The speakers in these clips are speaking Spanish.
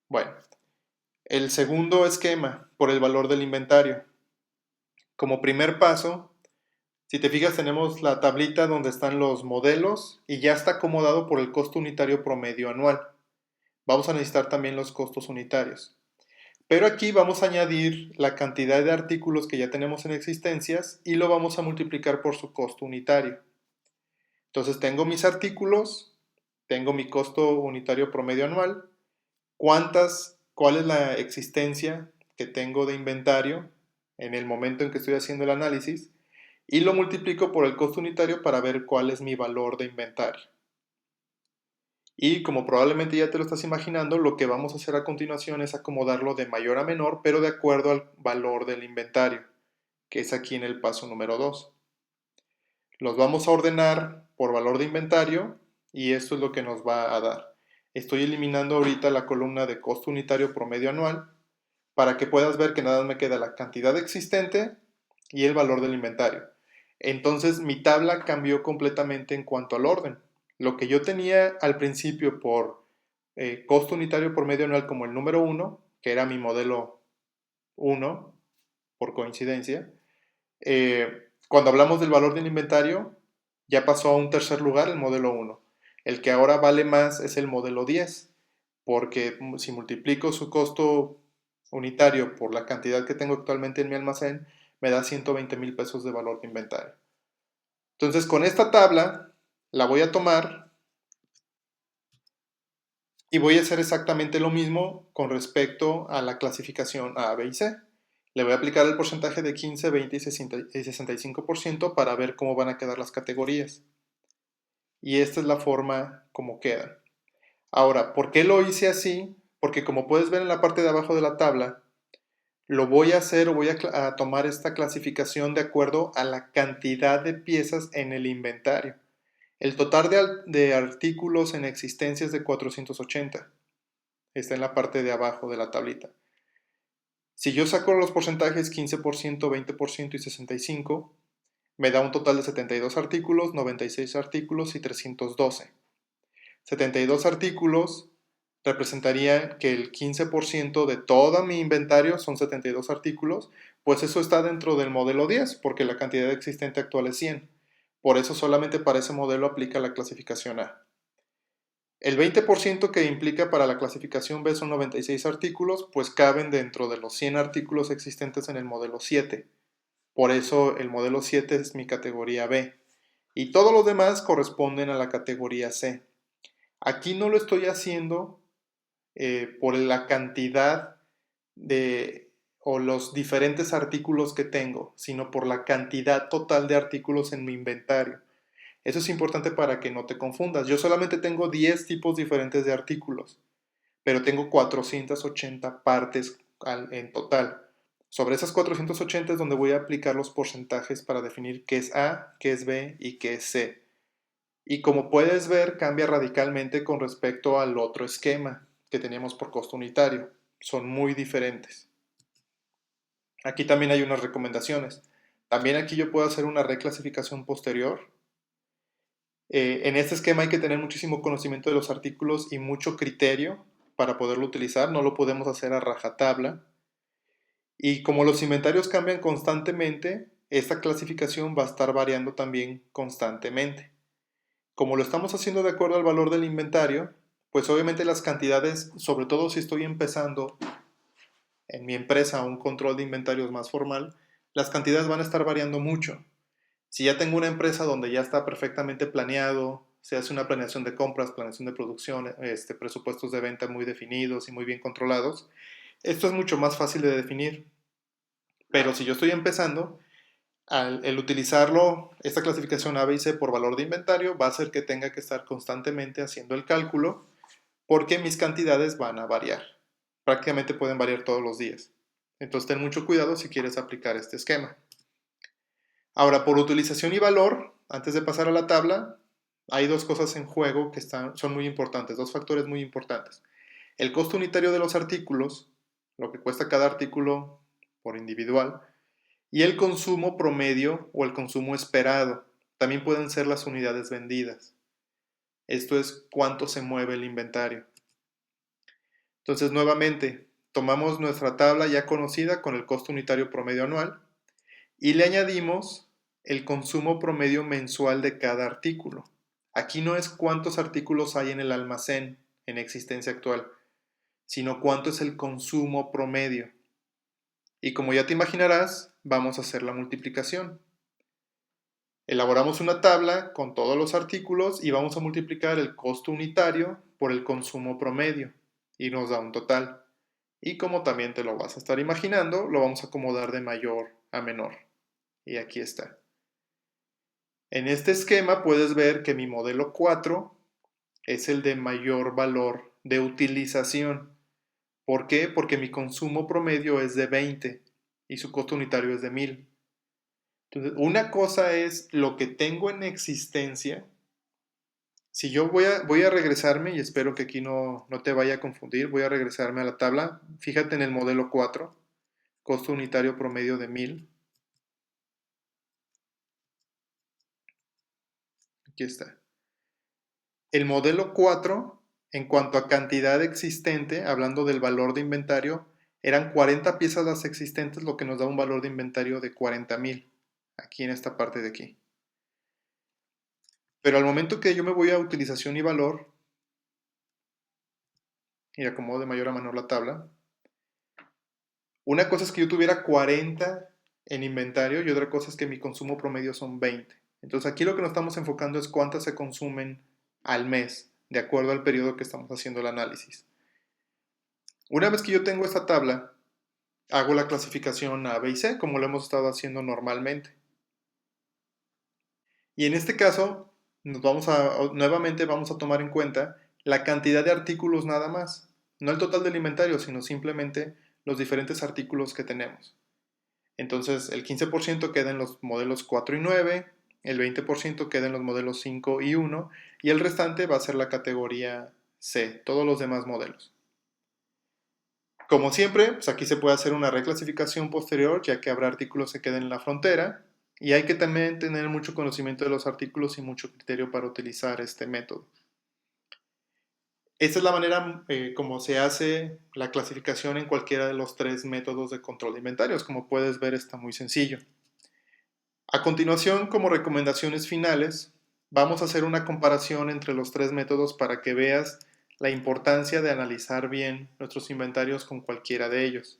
Bueno, el segundo esquema, por el valor del inventario. Como primer paso, si te fijas, tenemos la tablita donde están los modelos y ya está acomodado por el costo unitario promedio anual. Vamos a necesitar también los costos unitarios. Pero aquí vamos a añadir la cantidad de artículos que ya tenemos en existencias y lo vamos a multiplicar por su costo unitario. Entonces tengo mis artículos, tengo mi costo unitario promedio anual, cuál es la existencia que tengo de inventario en el momento en que estoy haciendo el análisis y lo multiplico por el costo unitario para ver cuál es mi valor de inventario. Y como probablemente ya te lo estás imaginando, lo que vamos a hacer a continuación es acomodarlo de mayor a menor, pero de acuerdo al valor del inventario, que es aquí en el paso número 2. Los vamos a ordenar por valor de inventario y esto es lo que nos va a dar. Estoy eliminando ahorita la columna de costo unitario promedio anual para que puedas ver que nada más me queda la cantidad existente y el valor del inventario. Entonces mi tabla cambió completamente en cuanto al orden. Lo que yo tenía al principio por costo unitario promedio anual como el número 1, que era mi modelo 1, por coincidencia, cuando hablamos del valor del inventario, ya pasó a un tercer lugar el modelo 1. El que ahora vale más es el modelo 10, porque si multiplico su costo unitario por la cantidad que tengo actualmente en mi almacén, me da 120,000 pesos de valor de inventario. Entonces, con esta tabla la voy a tomar y voy a hacer exactamente lo mismo con respecto a la clasificación A, B y C. Le voy a aplicar el porcentaje de 15, 20 y 65% para ver cómo van a quedar las categorías. Y esta es la forma como quedan. Ahora, ¿por qué lo hice así? Porque como puedes ver en la parte de abajo de la tabla, lo voy a hacer o voy a tomar esta clasificación de acuerdo a la cantidad de piezas en el inventario. El total de artículos en existencia es de 480. Está en la parte de abajo de la tablita. Si yo saco los porcentajes 15%, 20% y 65%, me da un total de 72 artículos, 96 artículos y 312. 72 artículos representaría que el 15% de todo mi inventario son 72 artículos, pues eso está dentro del modelo 10, porque la cantidad existente actual es 100. Por eso solamente para ese modelo aplica la clasificación A. El 20% que implica para la clasificación B son 96 artículos, pues caben dentro de los 100 artículos existentes en el modelo 7. Por eso el modelo 7 es mi categoría B. Y todos los demás corresponden a la categoría C. Aquí no lo estoy haciendo por la cantidad de o los diferentes artículos que tengo, sino por la cantidad total de artículos en mi inventario. Eso es importante para que no te confundas. Yo solamente tengo 10 tipos diferentes de artículos, pero tengo 480 partes en total. Sobre esas 480 es donde voy a aplicar los porcentajes para definir qué es A, qué es B y qué es C. Y como puedes ver, cambia radicalmente con respecto al otro esquema que teníamos por costo unitario. Son muy diferentes. Aquí también hay unas recomendaciones. También aquí yo puedo hacer una reclasificación posterior. En este esquema hay que tener muchísimo conocimiento de los artículos y mucho criterio para poderlo utilizar. No lo podemos hacer a rajatabla. Y como los inventarios cambian constantemente, esta clasificación va a estar variando también constantemente. Como lo estamos haciendo de acuerdo al valor del inventario, pues obviamente las cantidades, sobre todo si estoy empezando en mi empresa un control de inventarios más formal, las cantidades van a estar variando mucho. Si ya tengo una empresa donde ya está perfectamente planeado, se hace una planeación de compras, planeación de producción, presupuestos de venta muy definidos y muy bien controlados, esto es mucho más fácil de definir. Pero si yo estoy empezando, el utilizarlo, esta clasificación A, B y C por valor de inventario va a hacer que tenga que estar constantemente haciendo el cálculo porque mis cantidades van a variar. Prácticamente pueden variar todos los días. Entonces ten mucho cuidado si quieres aplicar este esquema. Ahora, por utilización y valor, antes de pasar a la tabla, hay dos cosas en juego que son muy importantes, dos factores muy importantes. El costo unitario de los artículos, lo que cuesta cada artículo por individual, y el consumo promedio o el consumo esperado. También pueden ser las unidades vendidas. Esto es cuánto se mueve el inventario. Entonces, nuevamente, tomamos nuestra tabla ya conocida con el costo unitario promedio anual y le añadimos el consumo promedio mensual de cada artículo. Aquí no es cuántos artículos hay en el almacén en existencia actual, sino cuánto es el consumo promedio. Y como ya te imaginarás, vamos a hacer la multiplicación. Elaboramos una tabla con todos los artículos y vamos a multiplicar el costo unitario por el consumo promedio y nos da un total. Y como también te lo vas a estar imaginando, lo vamos a acomodar de mayor a menor. Y aquí está. En este esquema puedes ver que mi modelo 4 es el de mayor valor de utilización. ¿Por qué? Porque mi consumo promedio es de 20 y su costo unitario es de 1000. Entonces, una cosa es lo que tengo en existencia. Si yo voy a regresarme, y espero que aquí no te vaya a confundir, voy a regresarme a la tabla. Fíjate en el modelo 4, costo unitario promedio de 1000. Aquí está. El modelo 4, en cuanto a cantidad existente, hablando del valor de inventario, eran 40 piezas las existentes, lo que nos da un valor de inventario de 40,000, aquí en esta parte de aquí. Pero al momento que yo me voy a utilización y valor, y acomodo de mayor a menor la tabla, una cosa es que yo tuviera 40 en inventario y otra cosa es que mi consumo promedio son 20. Entonces aquí lo que nos estamos enfocando es cuántas se consumen al mes, de acuerdo al periodo que estamos haciendo el análisis. Una vez que yo tengo esta tabla, hago la clasificación A, B y C, como lo hemos estado haciendo normalmente. Y en este caso, nuevamente vamos a tomar en cuenta la cantidad de artículos nada más. No el total del inventario, sino simplemente los diferentes artículos que tenemos. Entonces, el 15% queda en los modelos 4 y 9, el 20% queda en los modelos 5 y 1, y el restante va a ser la categoría C, todos los demás modelos. Como siempre, pues aquí se puede hacer una reclasificación posterior, ya que habrá artículos que queden en la frontera, y hay que también tener mucho conocimiento de los artículos y mucho criterio para utilizar este método. Esta es la manera como se hace la clasificación en cualquiera de los tres métodos de control de inventarios. Como puedes ver, está muy sencillo. A continuación, como recomendaciones finales, vamos a hacer una comparación entre los tres métodos para que veas la importancia de analizar bien nuestros inventarios con cualquiera de ellos.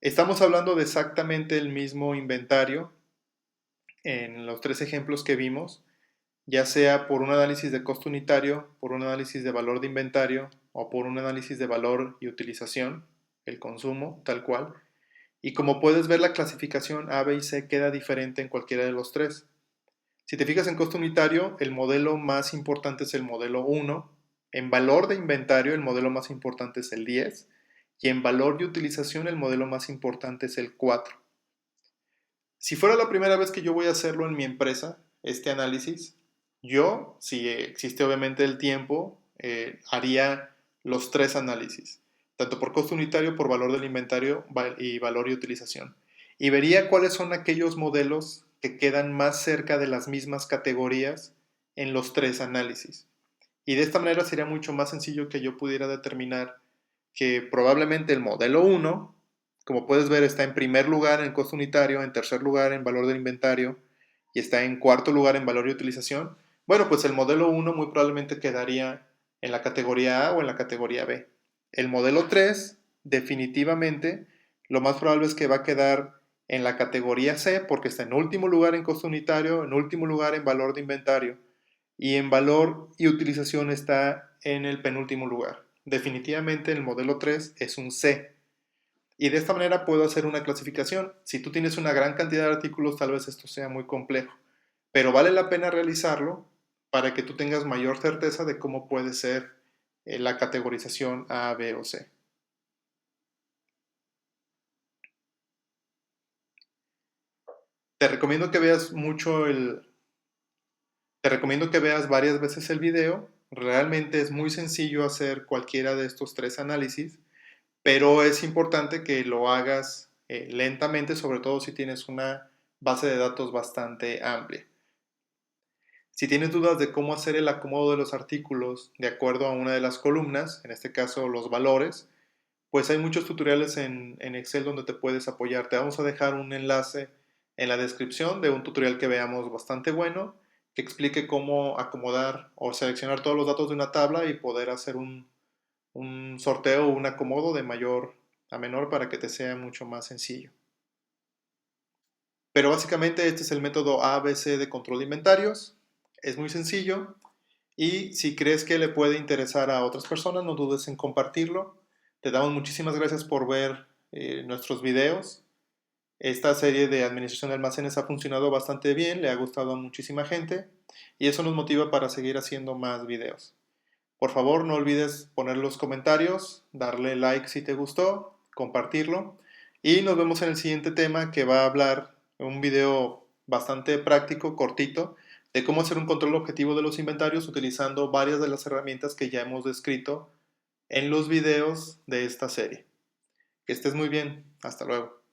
Estamos hablando de exactamente el mismo inventario en los tres ejemplos que vimos, ya sea por un análisis de costo unitario, por un análisis de valor de inventario o por un análisis de valor y utilización, el consumo, tal cual. Y como puedes ver, la clasificación A, B y C queda diferente en cualquiera de los tres. Si te fijas en costo unitario, el modelo más importante es el modelo 1. En valor de inventario, el modelo más importante es el 10. Y en valor de utilización, el modelo más importante es el 4. Si fuera la primera vez que yo voy a hacerlo en mi empresa, este análisis, yo, si existe obviamente el tiempo, haría los tres análisis, tanto por costo unitario, por valor del inventario y valor y utilización. Y vería cuáles son aquellos modelos que quedan más cerca de las mismas categorías en los tres análisis. Y de esta manera sería mucho más sencillo que yo pudiera determinar que probablemente el modelo 1, como puedes ver, está en primer lugar en costo unitario, en tercer lugar en valor del inventario y está en cuarto lugar en valor y utilización. Bueno, pues el modelo 1 muy probablemente quedaría en la categoría A o en la categoría B. El modelo 3, definitivamente, lo más probable es que va a quedar en la categoría C porque está en último lugar en costo unitario, en último lugar en valor de inventario y en valor y utilización está en el penúltimo lugar. Definitivamente el modelo 3 es un C. Y de esta manera puedo hacer una clasificación. Si tú tienes una gran cantidad de artículos, tal vez esto sea muy complejo. Pero vale la pena realizarlo para que tú tengas mayor certeza de cómo puede ser la categorización A, B o C. Te recomiendo que veas mucho Te recomiendo que veas varias veces el video. Realmente es muy sencillo hacer cualquiera de estos tres análisis, pero es importante que lo hagas lentamente, sobre todo si tienes una base de datos bastante amplia. Si tienes dudas de cómo hacer el acomodo de los artículos de acuerdo a una de las columnas, en este caso los valores, pues hay muchos tutoriales en Excel donde te puedes apoyar. Te vamos a dejar un enlace en la descripción de un tutorial que veamos bastante bueno, que explique cómo acomodar o seleccionar todos los datos de una tabla y poder hacer un sorteo o un acomodo de mayor a menor para que te sea mucho más sencillo. Pero básicamente este es el método ABC de control de inventarios. Es muy sencillo y si crees que le puede interesar a otras personas, no dudes en compartirlo. Te damos muchísimas gracias por ver nuestros videos. Esta serie de administración de almacenes ha funcionado bastante bien, le ha gustado a muchísima gente y eso nos motiva para seguir haciendo más videos. Por favor, no olvides poner los comentarios, darle like si te gustó, compartirlo y nos vemos en el siguiente tema que va a hablar un video bastante práctico, cortito, de cómo hacer un control objetivo de los inventarios utilizando varias de las herramientas que ya hemos descrito en los videos de esta serie. Que estés muy bien. Hasta luego.